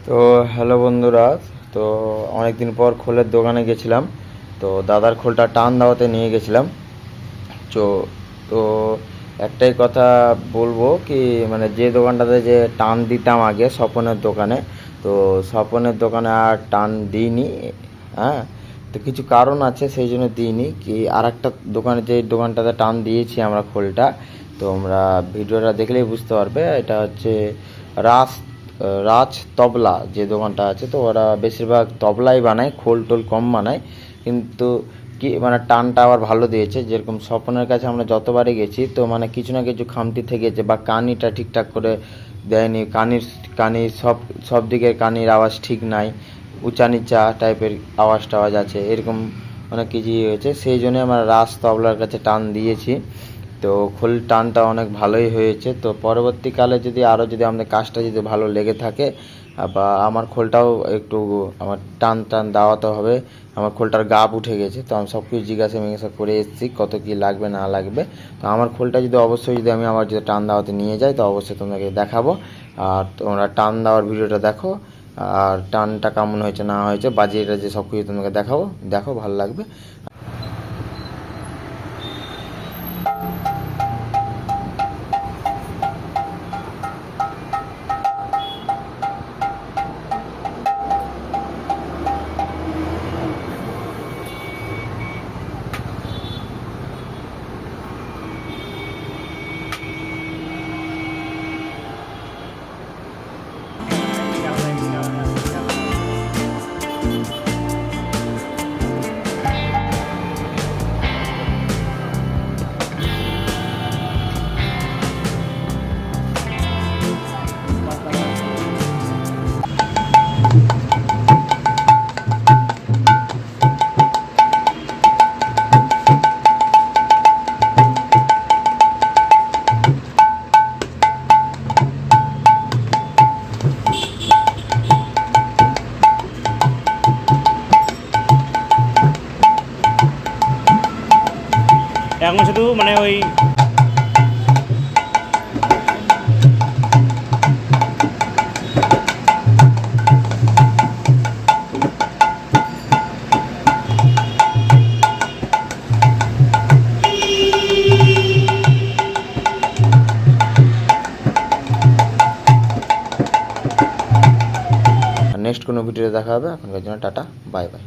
তো হ্যালো বন্ধুরা। তো অনেকদিন পর খোলের দোকানে গেছিলাম। তো দাদার খোলটা টান দেওয়াতে নিয়ে গেছিলাম। তো তো একটাই কথা বলবো কি, মানে যে দোকানটাতে যে টান দিতাম আগে স্বপনের দোকানে, তো স্বপনের দোকানে আর টান দিইনি। হ্যাঁ, তো কিছু কারণ আছে সেই জন্য দিইনি। কি আর একটা দোকানে, যে দোকানটাতে টান দিয়েছি আমরা খোলটা, তো আমরা ভিডিওটা দেখলেই বুঝতে পারবে। এটা হচ্ছে রাজ রাজ তবলা যে দোকানটা আছে। তো ওরা বেশিরভাগ তবলাই বানায়, খোল টোল কম বানায়, কিন্তু কি মানে টানটা আবার ভালো দিয়েছে। যেরকম স্বপনের কাছে আমরা যতবারই গেছি, তো মানে কিছু না কিছু খামতি থেকেছে, বা কানিটা ঠিকঠাক করে দেয়নি, কানি সব সব দিকের কানির আওয়াজ ঠিক নাই, উঁচা নিচা টাইপের আওয়াজ টাওয়াজ আছে, এরকম অনেক কিছুই হয়েছে। সেই জন্য আমরা রাজ তবলার কাছে টান দিয়েছি। তো খোল টানটা অনেক ভালোই হয়েছে। তো পরবর্তীকালে যদি আরও যদি আমাদের কাজটা যদি ভালো লেগে থাকে, বা আমার খোলটাও একটু আমার টান টান দেওয়াতে হবে। আমার খোলটার গাব উঠে গেছে, তো আমি সব কিছু জিজ্ঞাসা করে এসেছি কত কী লাগবে না লাগবে। তো আমার খোলটা যদি অবশ্যই যদি আমি আবার যদি টান দেওয়াতে নিয়ে যাই, তো অবশ্যই তোমাকে দেখাবো। আর তোমরা টান দেওয়ার ভিডিওটা দেখো, আর টানটা কেমন হয়েছে না হয়েছে বাজিয়ে যে সব কিছু তোমাকে দেখাবো, দেখো ভালো লাগবে। এখন শুধু মানে ওই নেক্সট কোনো ভিডিওতে দেখা হবে। এখনকার জন্য টাটা, বাই বাই।